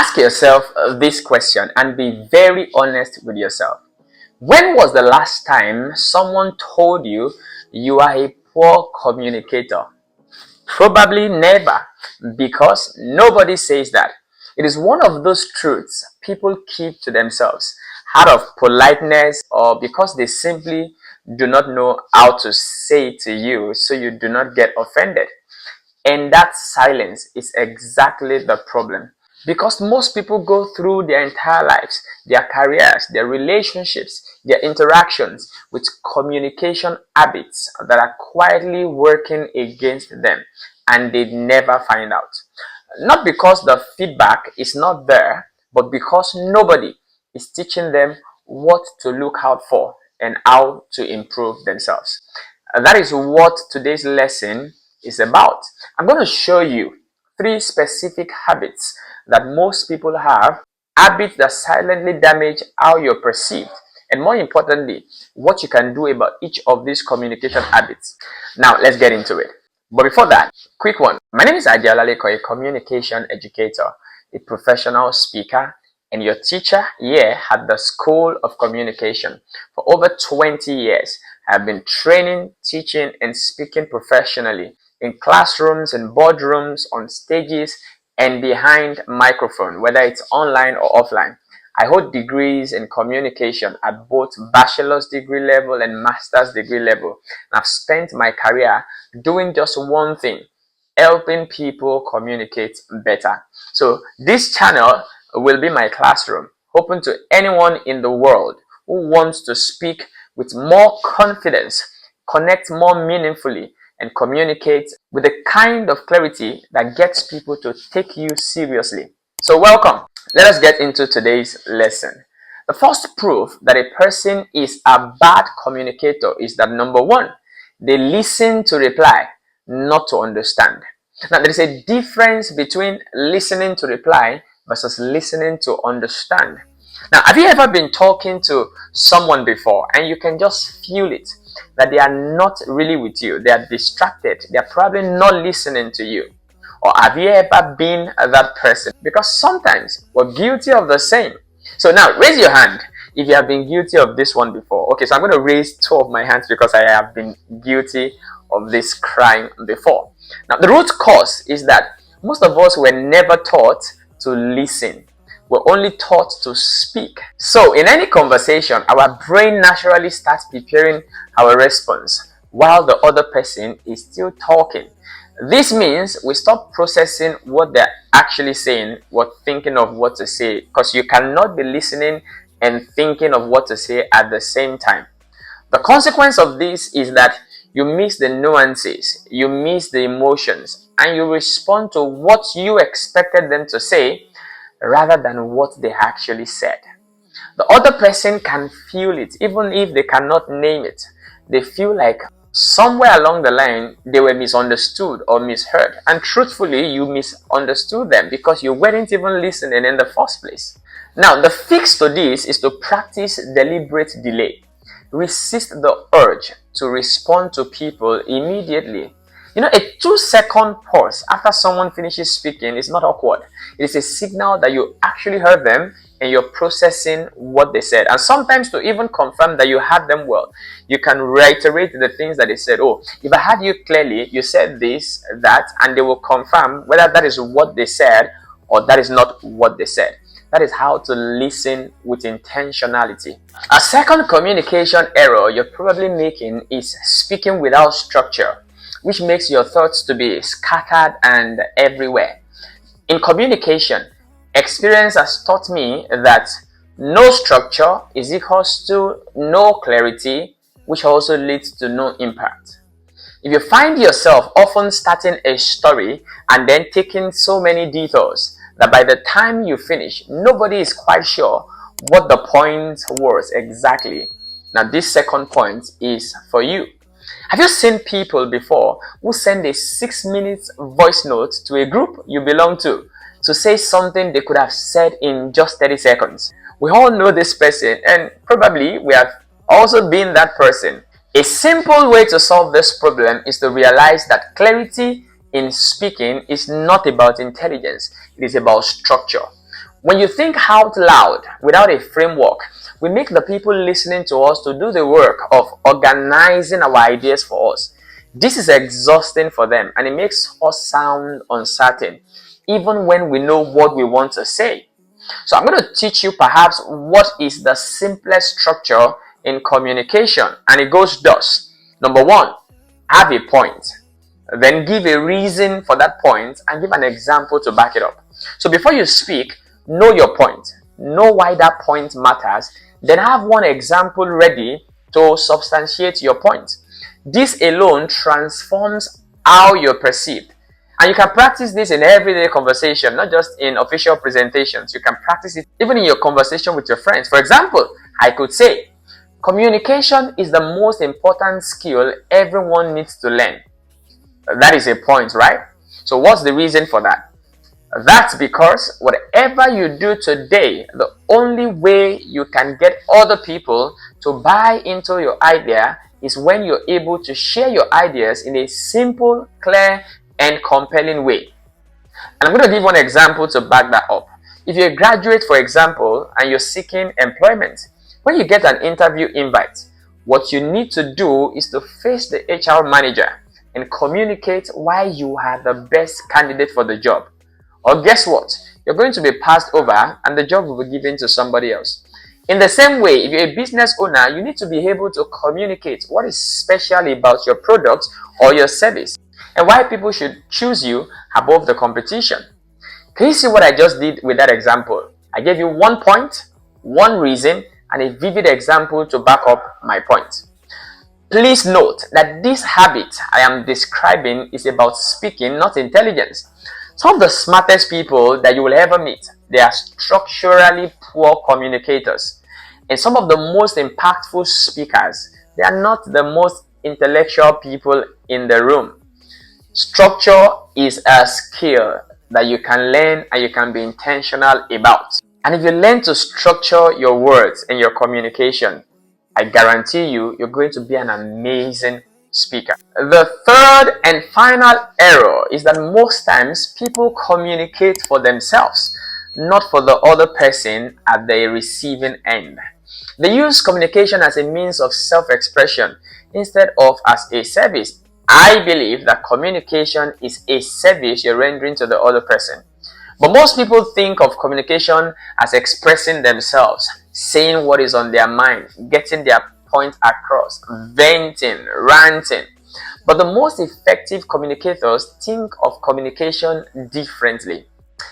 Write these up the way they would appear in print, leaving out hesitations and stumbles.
Ask yourself this question and be very honest with yourself. When was the last time someone told you you are a poor communicator? Probably never, because nobody says that. It is one of those truths people keep to themselves out of politeness or because they simply do not know how to say it to you so you do not get offended. And that silence is exactly the problem. Because most people go through their entire lives, their careers, their relationships, their interactions with communication habits that are quietly working against them, and they never find out. Not because the feedback is not there, but because nobody is teaching them what to look out for and how to improve themselves. That is what today's lesson is about. I'm going to show you three specific habits that most people have, habits that silently damage how you're perceived, and more importantly, what you can do about each of these communication habits. Now, let's get into it. But before that, quick one. My name is Adeolaleko, a communication educator, a professional speaker, and your teacher here at the School of Communication. For over 20 years, I've been training, teaching, and speaking professionally in classrooms and boardrooms, on stages, and behind microphone, whether it's online or offline. I hold degrees in communication at both bachelor's degree level and master's degree level. I've spent my career doing just one thing: helping people communicate better. So this channel will be my classroom, open to anyone in the world who wants to speak with more confidence, connect more meaningfully, and communicate with the kind of clarity that gets people to take you seriously. So welcome. Let us get into today's lesson. The first proof that a person is a bad communicator is that, number one, they listen to reply, not to understand. Now, there is a difference between listening to reply versus listening to understand. Now, have you ever been talking to someone before and you can just feel it, that they are not really with you, they are distracted, they are probably not listening to you? Or have you ever been that person? Because sometimes we're guilty of the same. So now, raise your hand if you have been guilty of this one before. Okay, so I'm going to raise two of my hands because I have been guilty of this crime before. Now, the root cause is that most of us were never taught to listen. We're only taught to speak. So in any conversation, our brain naturally starts preparing our response while the other person is still talking. This means we stop processing what they're actually saying, or thinking of what to say, because you cannot be listening and thinking of what to say at the same time. The consequence of this is that you miss the nuances, you miss the emotions, and you respond to what you expected them to say rather than what they actually said. The other person can feel it, even if they cannot name it. They feel like somewhere along the line they were misunderstood or misheard, and truthfully you misunderstood them because you weren't even listening in the first place. Now, the fix to this is to practice deliberate delay. Resist the urge to respond to people immediately. You know, a 2-second pause after someone finishes speaking is not awkward. It is a signal that you actually heard them and you're processing what they said. And sometimes, to even confirm that you heard them well, you can reiterate the things that they said. Oh, if I heard you clearly, you said this, that, and they will confirm whether that is what they said or that is not what they said. That is how to listen with intentionality. A second communication error you're probably making is speaking without structure, which makes your thoughts to be scattered and everywhere. In communication, experience has taught me that no structure is equals to no clarity, which also leads to no impact. If you find yourself often starting a story and then taking so many detours that by the time you finish, nobody is quite sure what the point was exactly, now this second point is for you. Have you seen people before who send a 6-minute voice note to a group you belong to say something they could have said in just 30 seconds? We all know this person, and probably we have also been that person. A simple way to solve this problem is to realize that clarity in speaking is not about intelligence, it is about structure. When you think out loud without a framework, we make the people listening to us to do the work of organizing our ideas for us. This is exhausting for them, and it makes us sound uncertain, even when we know what we want to say. So I'm going to teach you perhaps what is the simplest structure in communication, and it goes thus. Number one, have a point. Then give a reason for that point and give an example to back it up. So before you speak, know your point. Know why that point matters. Then have one example ready to substantiate your point. This alone transforms how you're perceived. And you can practice this in everyday conversation, not just in official presentations. You can practice it even in your conversation with your friends. For example, I could say, communication is the most important skill everyone needs to learn. That is a point, right? So what's the reason for that? That's because whatever you do today, the only way you can get other people to buy into your idea is when you're able to share your ideas in a simple, clear, and compelling way. And I'm going to give one example to back that up. If you're a graduate, for example, and you're seeking employment, when you get an interview invite, what you need to do is to face the HR manager and communicate why you are the best candidate for the job. Or guess what? You're going to be passed over and the job will be given to somebody else. In the same way, if you're a business owner, you need to be able to communicate what is special about your product or your service and why people should choose you above the competition. Can you see what I just did with that example? I gave you one point, one reason, and a vivid example to back up my point. Please note that this habit I am describing is about speaking, not intelligence. Some of the smartest people that you will ever meet, they are structurally poor communicators. And some of the most impactful speakers, they are not the most intellectual people in the room. Structure is a skill that you can learn and you can be intentional about. And if you learn to structure your words and your communication, I guarantee you, you're going to be an amazing speaker. The third and final error is that most times people communicate for themselves, not for the other person at the receiving end. They use communication as a means of self-expression instead of as a service. I believe that communication is a service you're rendering to the other person. But most people think of communication as expressing themselves, saying what is on their mind, getting their point across, venting, ranting. But the most effective communicators think of communication differently.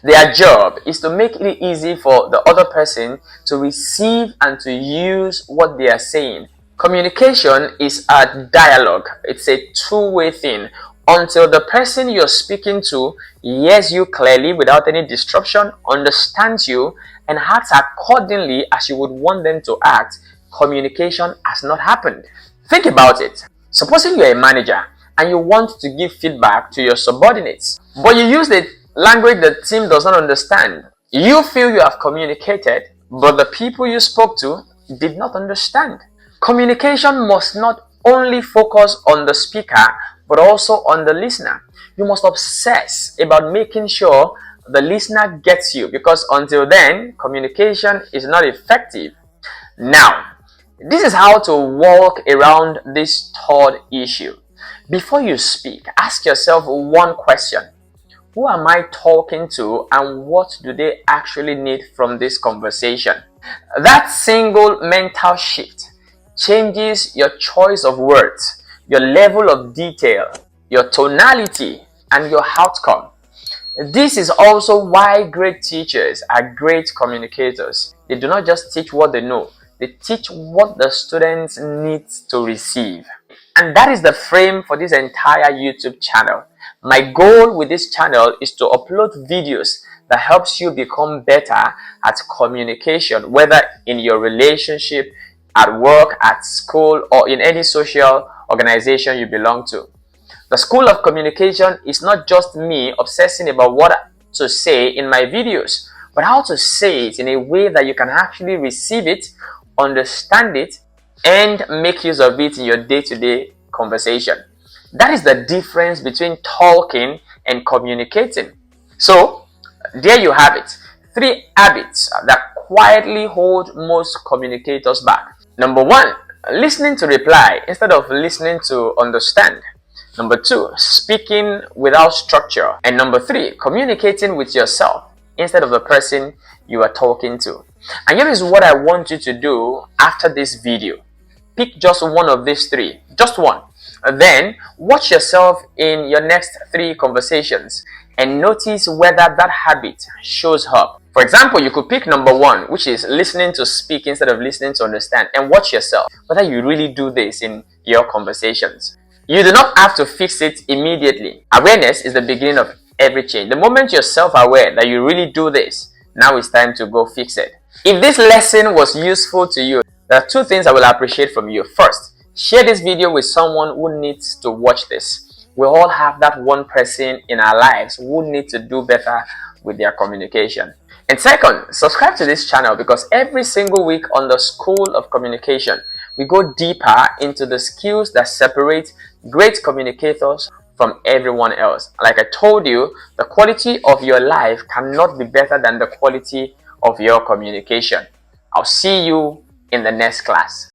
Their job is to make it easy for the other person to receive and to use what they are saying. Communication is a dialogue. It's a two-way thing. Until the person you're speaking to hears you clearly without any disruption, understands you, and acts accordingly as you would want them to act, communication has not happened. Think about it. Supposing you're a manager and you want to give feedback to your subordinates, but you use the language the team does not understand. You feel you have communicated, but the people you spoke to did not understand. Communication must not only focus on the speaker, but also on the listener. You must obsess about making sure the listener gets you, because until then, communication is not effective. Now, this is how to walk around this third issue. Before you speak, ask yourself one question. Who am I talking to and what do they actually need from this conversation? That single mental shift changes your choice of words, your level of detail, your tonality, and your outcome. This is also why great teachers are great communicators. They do not just teach what they know, they teach what the students need to receive. And that is the frame for this entire YouTube channel. My goal with this channel is to upload videos that helps you become better at communication, whether in your relationship, at work, at school, or in any social organization you belong to. The School of Communication is not just me obsessing about what to say in my videos, but how to say it in a way that you can actually receive it, understand it, and make use of it in your day-to-day conversation. That is the difference between talking and communicating. So, there you have it. three habits that quietly hold most communicators back. Number one, listening to reply instead of listening to understand. Number two, speaking without structure. And number three, communicating with yourself instead of the person you are talking to. And here is what I want you to do after this video. Pick just one of these three, just one. Then watch yourself in your next three conversations and notice whether that habit shows up. For example, you could pick number one, which is listening to speak instead of listening to understand, and watch yourself whether you really do this in your conversations. You do not have to fix it immediately. Awareness is the beginning of every change. The moment you're self-aware that you really do this, now it's time to go fix it. If this lesson was useful to you, there are two things I will appreciate from you. First, share this video with someone who needs to watch this. We all have that one person in our lives who need to do better with their communication. And second, subscribe to this channel because every single week on the School of Communication, we go deeper into the skills that separate great communicators from everyone else. Like I told you, the quality of your life cannot be better than the quality of your communication. I'll see you in the next class.